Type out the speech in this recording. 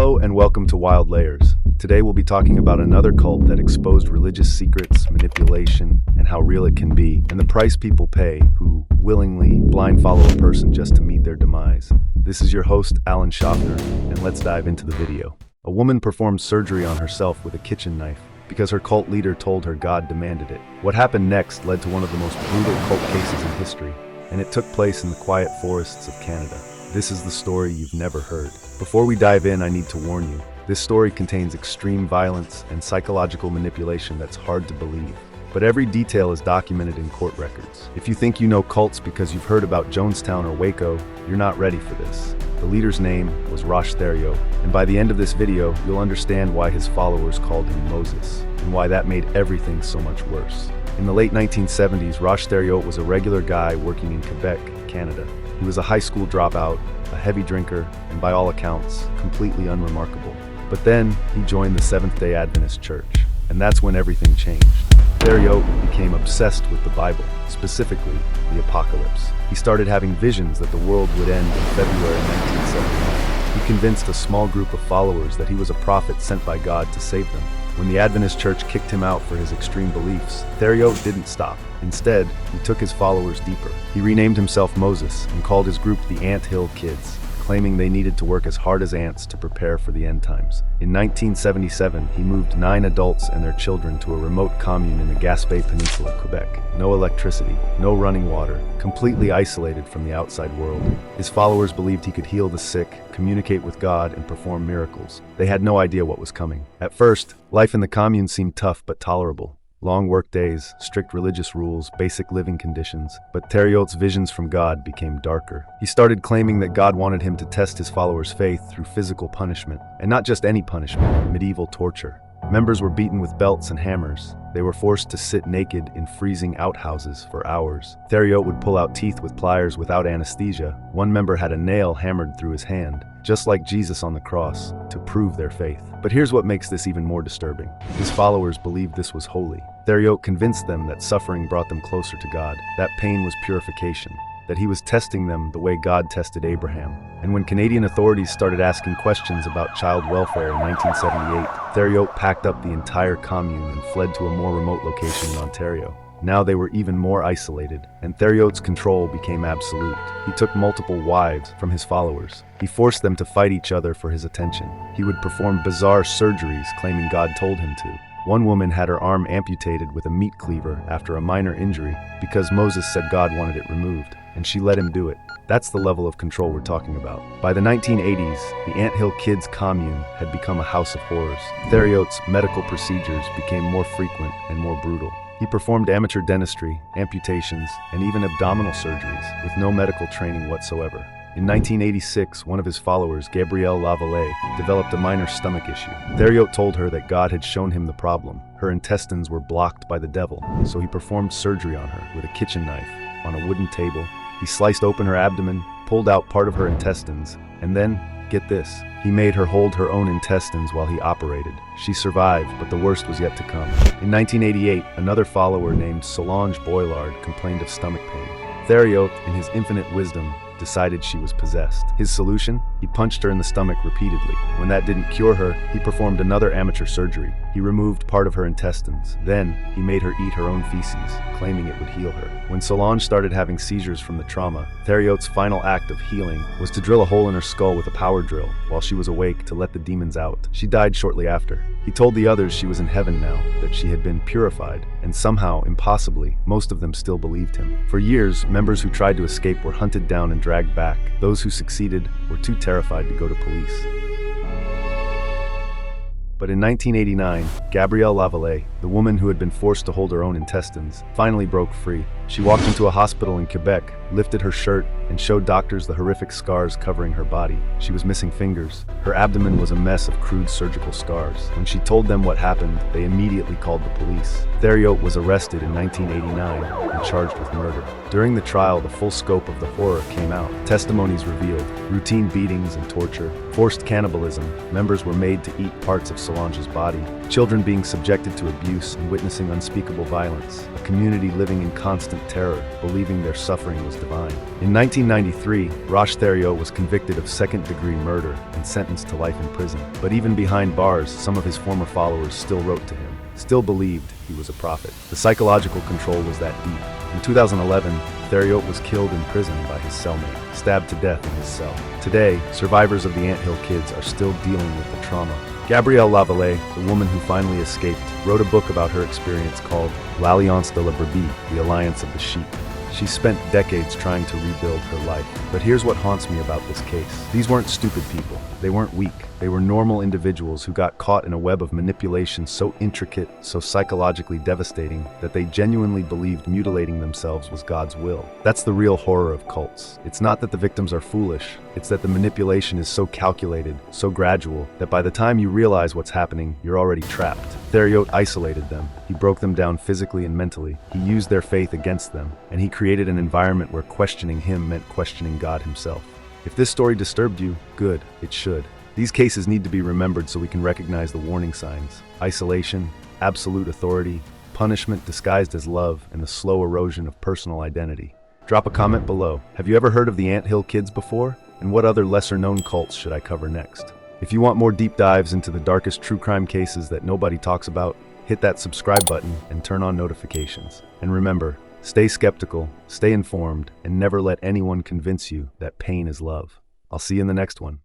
Hello and welcome to Wild Layers. Today we'll be talking about another cult that exposed religious secrets, manipulation, and how real it can be, and the price people pay who willingly blind follow a person just to meet their demise. This is your host, Alan Schaffner, and let's dive into the video. A woman performed surgery on herself with a kitchen knife because her cult leader told her God demanded it. What happened next led to one of the most brutal cult cases in history, and it took place in the quiet forests of Canada. This is the story you've never heard. Before we dive in, I need to warn you. This story contains extreme violence and psychological manipulation that's hard to believe. But every detail is documented in court records. If you think you know cults because you've heard about Jonestown or Waco, you're not ready for this. The leader's name was Roch Theriault, and by the end of this video, you'll understand why his followers called him Moses, and why that made everything so much worse. In the late 1970s, Roch Theriault was a regular guy working in Quebec, Canada. He was a high school dropout, a heavy drinker, and by all accounts, completely unremarkable. But then, he joined the Seventh-day Adventist Church, and that's when everything changed. Theriault became obsessed with the Bible, specifically the Apocalypse. He started having visions that the world would end in February 1979. He convinced a small group of followers that he was a prophet sent by God to save them. When the Adventist Church kicked him out for his extreme beliefs, Theriault didn't stop. Instead, he took his followers deeper. He renamed himself Moses and called his group the Ant Hill Kids, claiming they needed to work as hard as ants to prepare for the end times. In 1977, he moved 9 adults and their children to a remote commune in the Gaspé Peninsula, Quebec. No electricity, no running water, completely isolated from the outside world. His followers believed he could heal the sick, communicate with God, and perform miracles. They had no idea what was coming. At first, life in the commune seemed tough but tolerable. Long work days, strict religious rules, basic living conditions. But Theriault's visions from God became darker. He started claiming that God wanted him to test his followers' faith through physical punishment. And not just any punishment, medieval torture. Members were beaten with belts and hammers. They were forced to sit naked in freezing outhouses for hours. Theriault would pull out teeth with pliers without anesthesia. One member had a nail hammered through his hand, just like Jesus on the cross, to prove their faith. But here's what makes this even more disturbing. His followers believed this was holy. Theriault convinced them that suffering brought them closer to God, that pain was purification, that he was testing them the way God tested Abraham. And when Canadian authorities started asking questions about child welfare in 1978, Theriault packed up the entire commune and fled to a more remote location in Ontario. Now they were even more isolated, and Theriault's control became absolute. He took multiple wives from his followers. He forced them to fight each other for his attention. He would perform bizarre surgeries claiming God told him to. One woman had her arm amputated with a meat cleaver after a minor injury because Moses said God wanted it removed, and she let him do it. That's the level of control we're talking about. By the 1980s, the Ant Hill Kids commune had become a house of horrors. Theriault's medical procedures became more frequent and more brutal. He performed amateur dentistry, amputations, and even abdominal surgeries with no medical training whatsoever. In 1986, one of his followers, Gabrielle Lavallée, developed a minor stomach issue. Theriault told her that God had shown him the problem. Her intestines were blocked by the devil, so he performed surgery on her with a kitchen knife on a wooden table. He sliced open her abdomen, pulled out part of her intestines, and then, get this, he made her hold her own intestines while he operated. She survived, but the worst was yet to come. In 1988, another follower named Solange Boilard complained of stomach pain. Theriault, in his infinite wisdom, decided she was possessed. His solution? He punched her in the stomach repeatedly. When that didn't cure her, he performed another amateur surgery. He removed part of her intestines. Then, he made her eat her own feces, claiming it would heal her. When Solange started having seizures from the trauma, Theriault's final act of healing was to drill a hole in her skull with a power drill while she was awake to let the demons out. She died shortly after. He told the others she was in heaven now, that she had been purified, and somehow, impossibly, most of them still believed him. For years, members who tried to escape were hunted down and dragged back. Those who succeeded were too terrified to go to police. But in 1989, Gabrielle Lavallée, the woman who had been forced to hold her own intestines, finally broke free. She walked into a hospital in Quebec, lifted her shirt, and showed doctors the horrific scars covering her body. She was missing fingers. Her abdomen was a mess of crude surgical scars. When she told them what happened, they immediately called the police. Theriault was arrested in 1989 and charged with murder. During the trial, the full scope of the horror came out. Testimonies revealed routine beatings and torture, forced cannibalism, members were made to eat parts of Solange's body, children being subjected to abuse and witnessing unspeakable violence, a community living in constant terror, believing their suffering was was divine. In 1993, Roch Theriault was convicted of second-degree murder and sentenced to life in prison. But even behind bars, some of his former followers still wrote to him, still believed he was a prophet. The psychological control was that deep. In 2011, Theriault was killed in prison by his cellmate, stabbed to death in his cell. Today, survivors of the Anthill Kids are still dealing with the trauma. Gabrielle Lavallée, the woman who finally escaped, wrote a book about her experience called L'Alliance de la Brebis, the Alliance of the Sheep. She spent decades trying to rebuild her life. But here's what haunts me about this case. These weren't stupid people. They weren't weak. They were normal individuals who got caught in a web of manipulation so intricate, so psychologically devastating, that they genuinely believed mutilating themselves was God's will. That's the real horror of cults. It's not that the victims are foolish. It's that the manipulation is so calculated, so gradual, that by the time you realize what's happening, you're already trapped. Theriault isolated them. He broke them down physically and mentally. He used their faith against them, and he created an environment where questioning him meant questioning God himself. If this story disturbed you, good, it should. These cases need to be remembered so we can recognize the warning signs: isolation, absolute authority, punishment disguised as love, and the slow erosion of personal identity. Drop a comment below. Have you ever heard of the Anthill Kids before? And what other lesser-known cults should I cover next? If you want more deep dives into the darkest true crime cases that nobody talks about, hit that subscribe button and turn on notifications. And remember, stay skeptical, stay informed, and never let anyone convince you that pain is love. I'll see you in the next one.